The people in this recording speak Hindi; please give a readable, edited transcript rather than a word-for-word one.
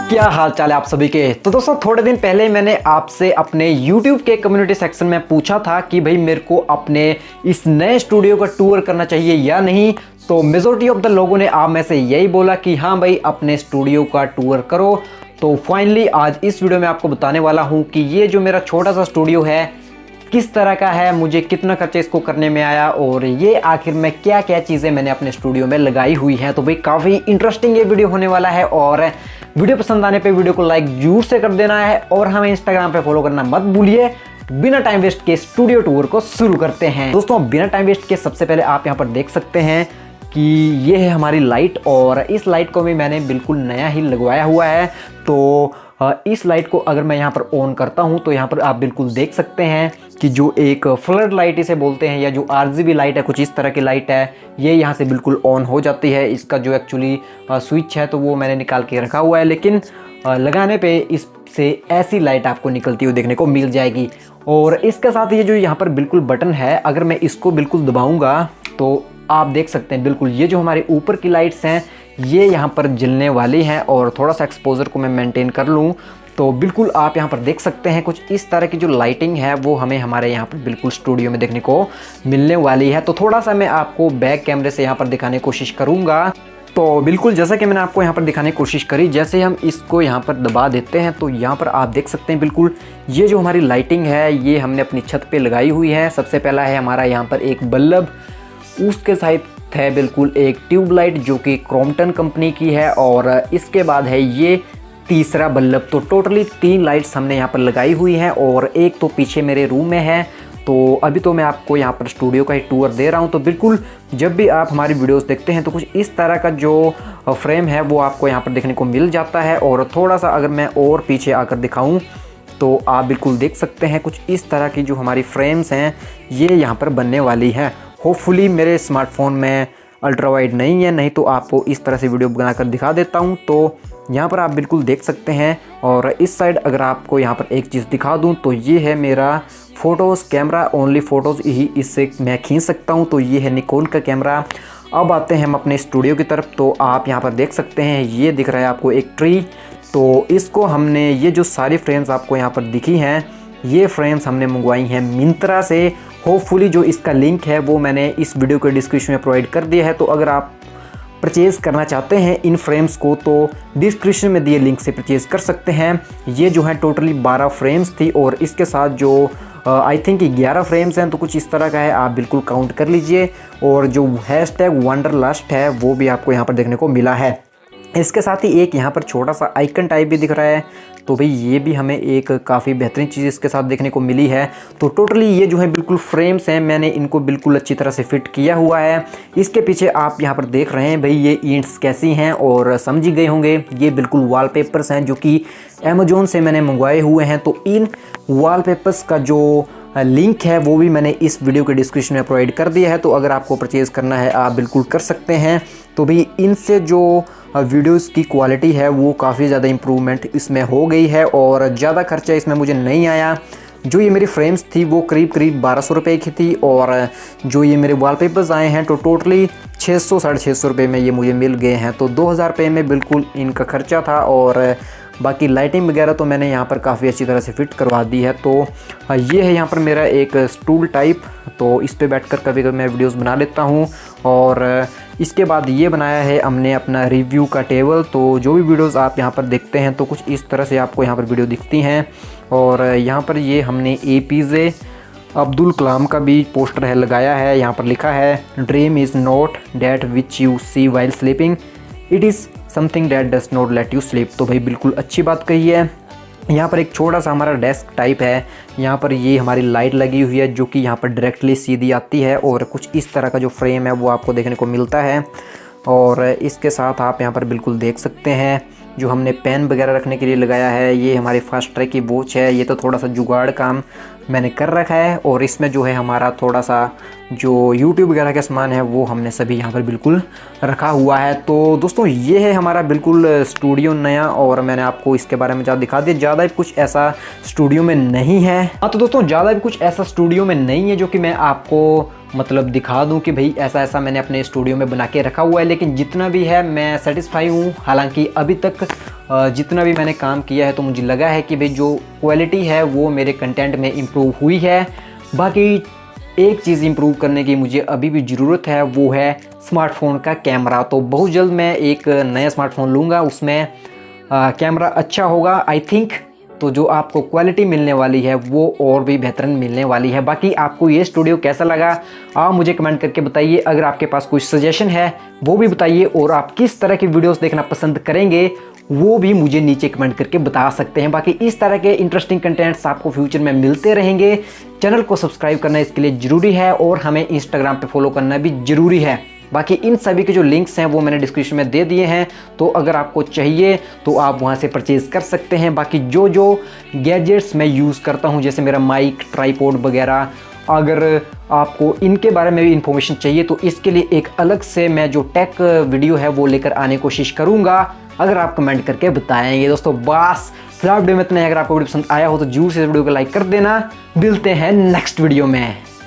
क्या हाल चाल है आप सभी के। तो दोस्तों थोड़े दिन पहले मैंने आपसे अपने YouTube के कम्युनिटी सेक्शन में पूछा था कि भाई मेरे को अपने इस नए स्टूडियो का टूर करना चाहिए या नहीं। तो मेजॉरिटी ऑफ द लोगों ने आप में से यही बोला कि हाँ भाई अपने स्टूडियो का टूर करो। तो फाइनली आज इस वीडियो में आपको बताने वाला हूँ कि ये जो मेरा छोटा सा स्टूडियो है किस तरह का है, मुझे कितना खर्चा इसको करने में आया और ये आखिर में क्या क्या चीज़ें मैंने अपने स्टूडियो में लगाई हुई हैं। तो भाई काफ़ी इंटरेस्टिंग ये वीडियो होने वाला है और वीडियो पसंद आने पे वीडियो को लाइक जरूर से कर देना है और हमें इंस्टाग्राम पे फॉलो करना मत भूलिए। बिना टाइम वेस्ट के स्टूडियो टूर को शुरू करते हैं। दोस्तों बिना टाइम वेस्ट के सबसे पहले आप यहाँ पर देख सकते हैं कि ये है हमारी लाइट और इस लाइट को भी मैंने बिल्कुल नया ही लगवाया हुआ है। तो इस लाइट को अगर मैं यहाँ पर ऑन करता हूँ तो यहाँ पर आप बिल्कुल देख सकते हैं कि जो एक फ्लड लाइट इसे बोलते हैं या जो RGB लाइट है, कुछ इस तरह की लाइट है, ये यहाँ से बिल्कुल ऑन हो जाती है। इसका जो एक्चुअली स्विच है तो वो मैंने निकाल के रखा हुआ है, लेकिन लगाने पे इससे ऐसी लाइट आपको निकलती हुई देखने को मिल जाएगी। और इसके साथ ये जो यहाँ पर बिल्कुल बटन है, अगर मैं इसको बिल्कुल दबाऊँगा तो आप देख सकते हैं बिल्कुल ये जो हमारे ऊपर की लाइट्स हैं ये यहाँ पर जलने वाली हैं। और थोड़ा सा एक्सपोजर को मैं मेंटेन कर लूँ तो बिल्कुल आप यहाँ पर देख सकते हैं कुछ इस तरह की जो लाइटिंग है वो हमें हमारे यहाँ पर बिल्कुल स्टूडियो में देखने को मिलने वाली है। तो थोड़ा सा मैं आपको बैक कैमरे से यहाँ पर दिखाने की कोशिश करूँगा। तो बिल्कुल जैसा कि मैंने आपको यहाँ पर दिखाने की कोशिश करी, जैसे हम इसको यहाँ पर दबा देते हैं तो यहाँ पर आप देख सकते हैं बिल्कुल ये जो हमारी लाइटिंग है ये हमने अपनी छत पे लगाई हुई है। सबसे पहला है हमारा यहाँ पर एक बल्ब, उसके साथ है बिल्कुल एक ट्यूबलाइट जो कि क्रॉम्पटन कंपनी की है और इसके बाद है ये तीसरा बल्ब। तो टोटली 3 लाइट्स हमने यहाँ पर लगाई हुई हैं और एक तो पीछे मेरे रूम में है। तो अभी तो मैं आपको यहाँ पर स्टूडियो का ही टूर दे रहा हूँ। तो बिल्कुल जब भी आप हमारी वीडियोस देखते हैं तो कुछ इस तरह का जो फ्रेम है वो आपको यहाँ पर देखने को मिल जाता है। और थोड़ा सा अगर मैं और पीछे आकर दिखाऊँ तो आप बिल्कुल देख सकते हैं कुछ इस तरह की जो हमारी फ्रेम्स हैं ये यहाँ पर बनने वाली है। होपफुली मेरे स्मार्टफोन में अल्ट्रा वाइड नहीं है, नहीं तो आपको इस तरह से वीडियो बनाकर दिखा देता हूँ। तो यहाँ पर आप बिल्कुल देख सकते हैं। और इस साइड अगर आपको यहाँ पर एक चीज़ दिखा दूँ तो ये है मेरा फ़ोटोज़ कैमरा, ओनली फ़ोटोज़ ही इससे मैं खींच सकता हूँ। तो ये है निकॉन का कैमरा। अब आते हैं हम अपने स्टूडियो की तरफ। तो आप यहाँ पर देख सकते हैं ये दिख रहा है आपको एक ट्री। तो इसको हमने ये जो सारी फ्रेम्स आपको यहाँ पर दिखी हैं ये फ्रेम्स हमने मंगवाई हैं मिंत्रा से। होपफुली जो इसका लिंक है वो मैंने इस वीडियो के डिस्क्रिप्शन में प्रोवाइड कर दिया है। तो अगर आप परचेज़ करना चाहते हैं इन फ्रेम्स को तो डिस्क्रिप्शन में दिए लिंक से परचेज़ कर सकते हैं। ये जो है टोटली 12 फ्रेम्स थी और इसके साथ जो आई थिंक 11 फ्रेम्स हैं, तो कुछ इस तरह का है, आप बिल्कुल काउंट कर लीजिए। और जो हैशटैग वंडरलस्ट है वो भी आपको यहाँ पर देखने को मिला है। इसके साथ ही एक यहाँ पर छोटा सा आइकन टाइप भी दिख रहा है। तो भाई ये भी हमें एक काफ़ी बेहतरीन चीज़ इसके साथ देखने को मिली है। तो टोटली ये जो है बिल्कुल फ्रेम्स हैं, मैंने इनको बिल्कुल अच्छी तरह से फिट किया हुआ है। इसके पीछे आप यहाँ पर देख रहे हैं भाई ये ईंट्स कैसी हैं और समझ ही गए होंगे ये बिल्कुल वॉलपेपर्स हैं जो कि अमेज़ॉन से मैंने मंगवाए हुए हैं। तो इन वॉलपेपर्स का जो लिंक है वो भी मैंने इस वीडियो के डिस्क्रिप्शन में प्रोवाइड कर दिया है। तो अगर आपको परचेज़ करना है आप बिल्कुल कर सकते हैं। तो भाई इनसे जो वीडियोस की क्वालिटी है वो काफ़ी ज़्यादा इम्प्रूवमेंट इसमें हो गई है और ज़्यादा खर्चा इसमें मुझे नहीं आया। जो ये मेरी फ्रेम्स थी वो करीब 1200 रुपये की थी और जो ये मेरे वॉलपेपर्स आए हैं तो टोटली 600-650 रुपये में ये मुझे मिल गए हैं। तो 2000 रुपये में बिल्कुल इनका खर्चा था। और बाकी लाइटिंग वगैरह तो मैंने यहाँ पर काफ़ी अच्छी तरह से फिट करवा दी है। तो ये है यहाँ पर मेरा एक स्टूल टाइप, तो इस पे बैठकर कभी कभी मैं वीडियोस बना लेता हूँ। और इसके बाद ये बनाया है हमने अपना रिव्यू का टेबल। तो जो भी वीडियोस आप यहाँ पर देखते हैं तो कुछ इस तरह से आपको यहाँ पर वीडियो दिखती हैं। और यहाँ पर ये हमने APJ अब्दुल कलाम का भी पोस्टर है लगाया है। यहाँ पर लिखा है dream is not that which you see while sleeping, it is something that does not let you sleep. तो भाई बिल्कुल अच्छी बात कही है। यहाँ पर एक छोटा सा हमारा डेस्क टाइप है, यहाँ पर ये हमारी लाइट लगी हुई है जो कि यहाँ पर डायरेक्टली सीधी आती है और कुछ इस तरह का जो फ्रेम है वो आपको देखने को मिलता है। और इसके साथ आप यहाँ पर बिल्कुल देख सकते हैं जो हमने पेन वगैरह रखने के लिए लगाया है। ये हमारी फास्ट ट्रैक की वॉच है, ये तो थोड़ा सा जुगाड़ काम मैंने कर रखा है। और इसमें जो है हमारा थोड़ा सा जो YouTube वगैरह का सामान है वो हमने सभी यहाँ पर बिल्कुल रखा हुआ है। तो दोस्तों ये है हमारा बिल्कुल स्टूडियो नया और मैंने आपको इसके बारे में ज़्यादा दिखा दिया। ज़्यादा भी कुछ ऐसा स्टूडियो में नहीं है। हाँ तो दोस्तों ज़्यादा भी कुछ ऐसा स्टूडियो में नहीं है जो कि मैं आपको मतलब दिखा दूं कि भाई ऐसा ऐसा मैंने अपने स्टूडियो में बना के रखा हुआ है। लेकिन जितना भी है मैं सेटिस्फाई हूँ। हालांकि अभी तक जितना भी मैंने काम किया है तो मुझे लगा है कि भाई जो क्वालिटी है वो मेरे कंटेंट में इम्प्रूव हुई है। बाकी एक चीज़ इम्प्रूव करने की मुझे अभी भी ज़रूरत है, वो है स्मार्टफोन का कैमरा। तो बहुत जल्द मैं एक नया स्मार्टफोन लूँगा, उसमें कैमरा अच्छा होगा आई थिंक। तो जो आपको क्वालिटी मिलने वाली है वो और भी बेहतरीन मिलने वाली है। बाकी आपको ये स्टूडियो कैसा लगा आप मुझे कमेंट करके बताइए। अगर आपके पास कोई सजेशन है वो भी बताइए, और आप किस तरह की वीडियोस देखना पसंद करेंगे वो भी मुझे नीचे कमेंट करके बता सकते हैं। बाकी इस तरह के इंटरेस्टिंग कंटेंट्स आपको फ्यूचर में मिलते रहेंगे। चैनल को सब्सक्राइब करना इसके लिए ज़रूरी है, और हमें इंस्टाग्राम पे फॉलो करना भी ज़रूरी है। बाकी इन सभी के जो लिंक्स हैं वो मैंने डिस्क्रिप्शन में दे दिए हैं, तो अगर आपको चाहिए तो आप वहां से परचेज़ कर सकते हैं। बाकी जो जो गैजेट्स मैं यूज़ करता हूं, जैसे मेरा माइक, ट्राइपॉड वगैरह, अगर आपको इनके बारे में भी इंफॉर्मेशन चाहिए तो इसके लिए एक अलग से मैं जो टेक वीडियो है वो लेकर आने की कोशिश करूँगा, अगर आप कमेंट करके बताएंगे। दोस्तों बस फिलहाल वीडियो में इतना ही। अगर आपको वीडियो पसंद आया हो तो जरूर से वीडियो को लाइक कर देना। मिलते हैं नेक्स्ट वीडियो में।